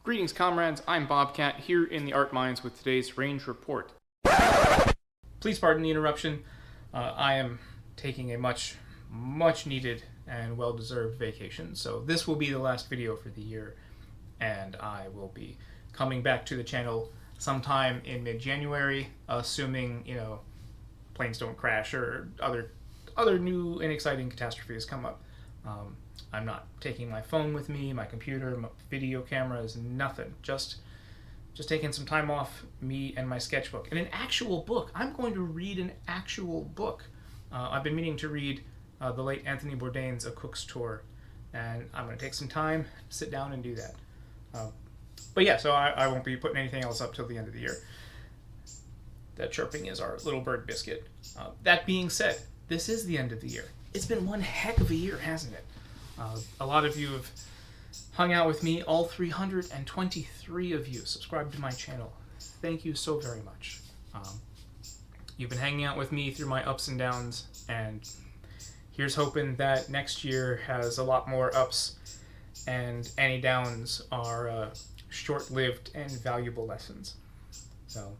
Greetings, comrades. I'm Bobcat, here in the Art Mines with today's range report. Please pardon the interruption. I am taking a much needed and well-deserved vacation, so this will be the last video for the year, and I will be coming back to the channel sometime in mid-January, assuming, planes don't crash or other new and exciting catastrophes come up. I'm not taking my phone with me, my computer, my video cameras, nothing. Just taking some time off, me and my sketchbook. And an actual book. I'm going to read an actual book. I've been meaning to read the late Anthony Bourdain's A Cook's Tour, and I'm going to take some time, sit down and do that. But yeah, so I won't be putting anything else up till the end of the year. That chirping is our little bird biscuit. That being said, this is the end of the year. It's been one heck of a year, hasn't it? A lot of you have hung out with me, all 323 of you subscribed to my channel. Thank you so very much. You've been hanging out with me through my ups and downs, and here's hoping that next year has a lot more ups and any downs are short-lived and valuable lessons. So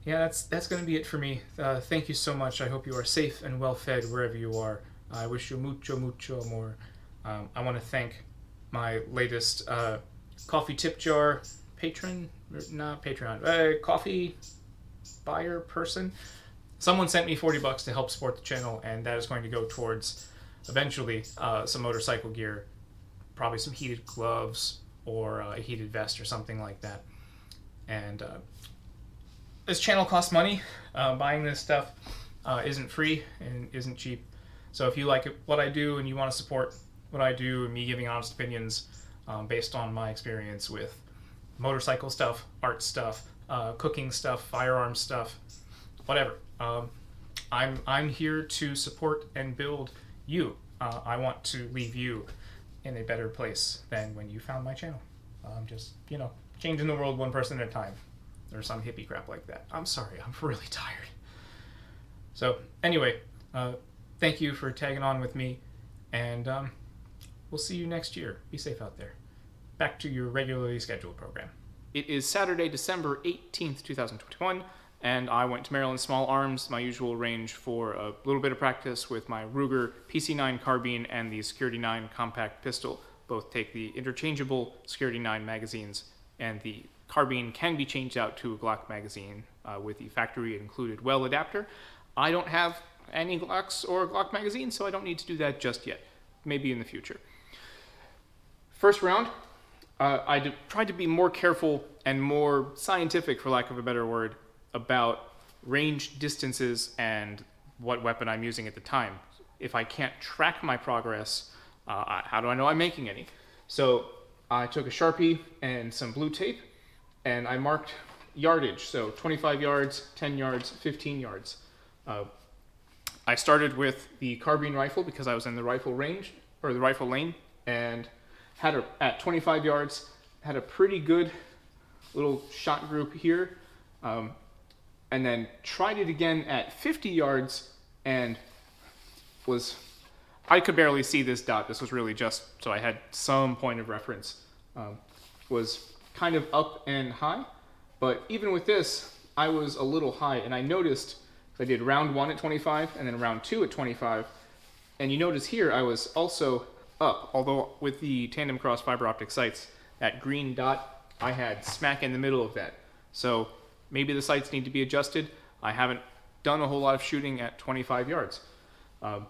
yeah, that's going to be it for me. Thank you so much. I hope you are safe and well-fed wherever you are. I wish you mucho amor. I want to thank my latest coffee tip jar patron, not Patreon, coffee buyer person. Someone sent me $40 to help support the channel, and that is going to go towards eventually some motorcycle gear, probably some heated gloves or a heated vest or something like that. And this channel costs money. Buying this stuff isn't free and isn't cheap. So if you like what I do and you want to support what I do and me giving honest opinions based on my experience with motorcycle stuff, art stuff, cooking stuff, firearm stuff, whatever. I'm here to support and build you. I want to leave you in a better place than when you found my channel. Just, changing the world one person at a time, or some hippie crap like that. I'm sorry, I'm really tired. So anyway, thank you for tagging on with me, and we'll see you next year. Be safe out there. Back to your regularly scheduled program. It is Saturday, December 18th, 2021, and I went to Maryland Small Arms, my usual range, for a little bit of practice with my Ruger PC9 carbine and the Security 9 compact pistol. Both take the interchangeable Security 9 magazines, and the carbine can be changed out to a Glock magazine with the factory included well adapter. I don't have any Glocks or Glock magazines, so I don't need to do that just yet. Maybe in the future. First round, I tried to be more careful and more scientific, for lack of a better word, about range distances and what weapon I'm using at the time. If I can't track my progress, how do I know I'm making any? So I took a Sharpie and some blue tape, and I marked yardage. So 25 yards, 10 yards, 15 yards. I started with the carbine rifle because I was in the rifle range, or the rifle lane, and had at 25 yards, had a pretty good little shot group here, and then tried it again at 50 yards, and I could barely see this dot. This was really just so I had some point of reference. Was kind of up and high, but even with this, I was a little high, and I noticed I did round 1 at 25 and then round 2 at 25, and you notice here I was also up, although with the tandem cross fiber optic sights, that green dot I had smack in the middle of that. So maybe the sights need to be adjusted. I haven't done a whole lot of shooting at 25 yards. And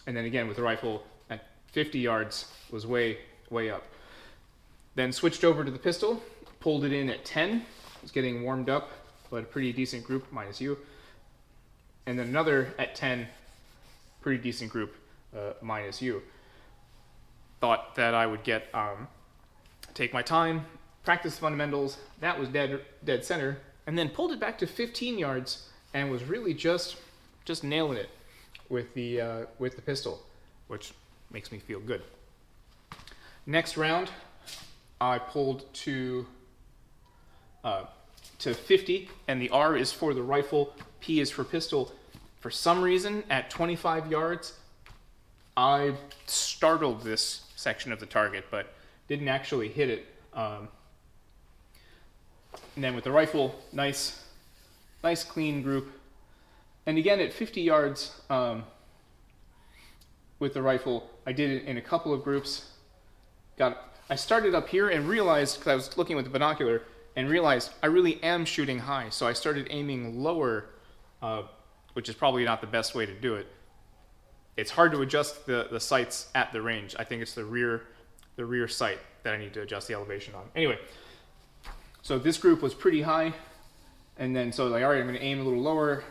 then again with the rifle at 50 yards was way up. Then switched over to the pistol, pulled it in at 10, was getting warmed up, but a pretty decent group, minus you. And then another at 10, pretty decent group, minus you. Thought that I would take my time, practice fundamentals. That was dead center, and then pulled it back to 15 yards and was really just nailing it with the pistol, which makes me feel good. Next round, I pulled to 50, and the R is for the rifle, P is for pistol. For some reason, at 25 yards, I startled this section of the target, but didn't actually hit it. And then with the rifle, nice clean group. And again, at 50 yards with the rifle, I did it in a couple of groups. I started up here and realized, because I was looking with the binocular, and realized I really am shooting high. So I started aiming lower, which is probably not the best way to do it. It's hard to adjust the sights at the range. I think it's the rear sight that I need to adjust the elevation on. Anyway, so this group was pretty high, and then so like, all right, I'm going to aim a little lower,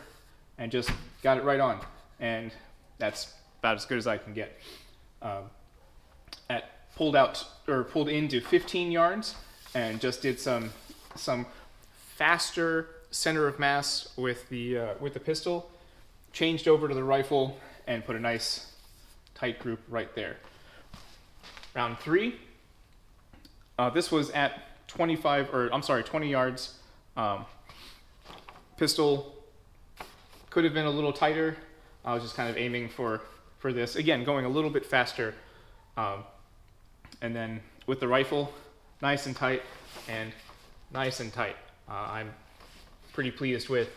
and just got it right on, and that's about as good as I can get. Pulled into 15 yards, and just did some faster center of mass with the pistol. Changed over to the rifle and put a nice tight group right there. Round 3. This was at 20 yards. Pistol could have been a little tighter. I was just kind of aiming for this. Again, going a little bit faster. And then with the rifle, nice and tight and nice and tight. I'm pretty pleased with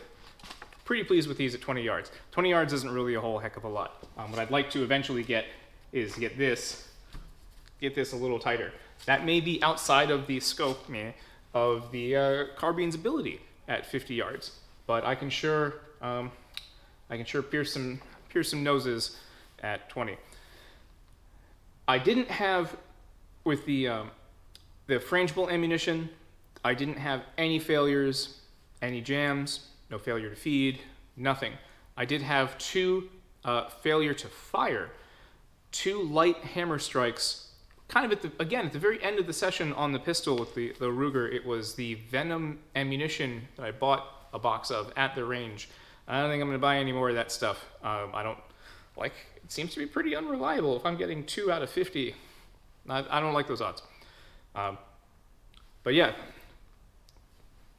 these at 20 yards. 20 yards isn't really a whole heck of a lot. What I'd like to eventually get is get this a little tighter. That may be outside of the scope of the carbine's ability at 50 yards, but I can sure pierce some noses at 20. I didn't have, with the frangible ammunition, I didn't have any failures, any jams, no failure to feed, nothing. I did have 2 failure to fire, 2 light hammer strikes, kind of at the very end of the session on the pistol with the Ruger. It was the Venom ammunition that I bought a box of at the range. I don't think I'm going to buy any more of that stuff. I don't like. It seems to be pretty unreliable. If I'm getting 2 out of 50, I don't like those odds. But yeah,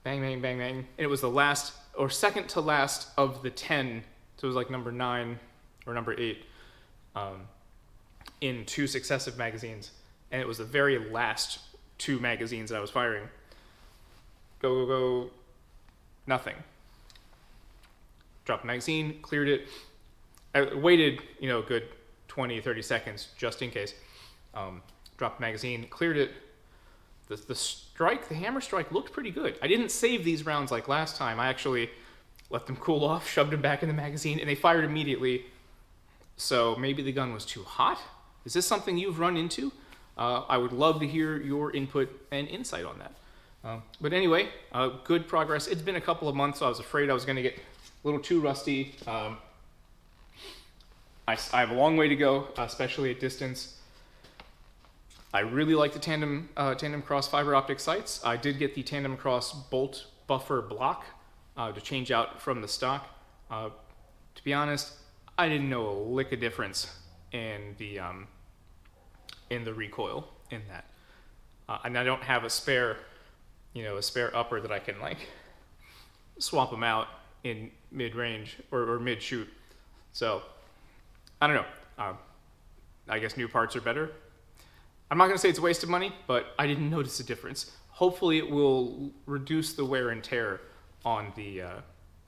bang, bang, bang, bang. And it was the last or second to last of the 10. So it was like number 9 or number 8 in 2 successive magazines. And it was the very last 2 magazines that I was firing. Go, go, go. Nothing. Dropped the magazine, cleared it. I waited, a good 20, 30 seconds just in case. Dropped the magazine, cleared it. The hammer strike looked pretty good. I didn't save these rounds like last time. I actually let them cool off, shoved them back in the magazine, and they fired immediately. So maybe the gun was too hot? Is this something you've run into? I would love to hear your input and insight on that. But anyway, good progress. It's been a couple of months, so I was afraid I was going to get a little too rusty. I have a long way to go, especially at distance. I really like the tandem cross fiber optic sights. I did get the tandem cross bolt buffer block to change out from the stock. To be honest, I didn't know a lick of difference in the recoil in that, and I don't have a spare upper that I can like swap them out in mid range or mid shoot. So I don't know. I guess new parts are better. I'm not going to say it's a waste of money, but I didn't notice a difference. Hopefully it will reduce the wear and tear on the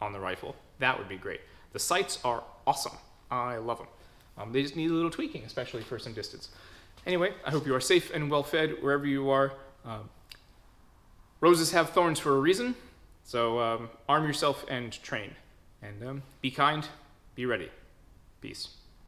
rifle. That would be great. The sights are awesome. I love them. They just need a little tweaking, especially for some distance. Anyway, I hope you are safe and well fed wherever you are. Roses have thorns for a reason, so arm yourself and train. And be kind, be ready. Peace.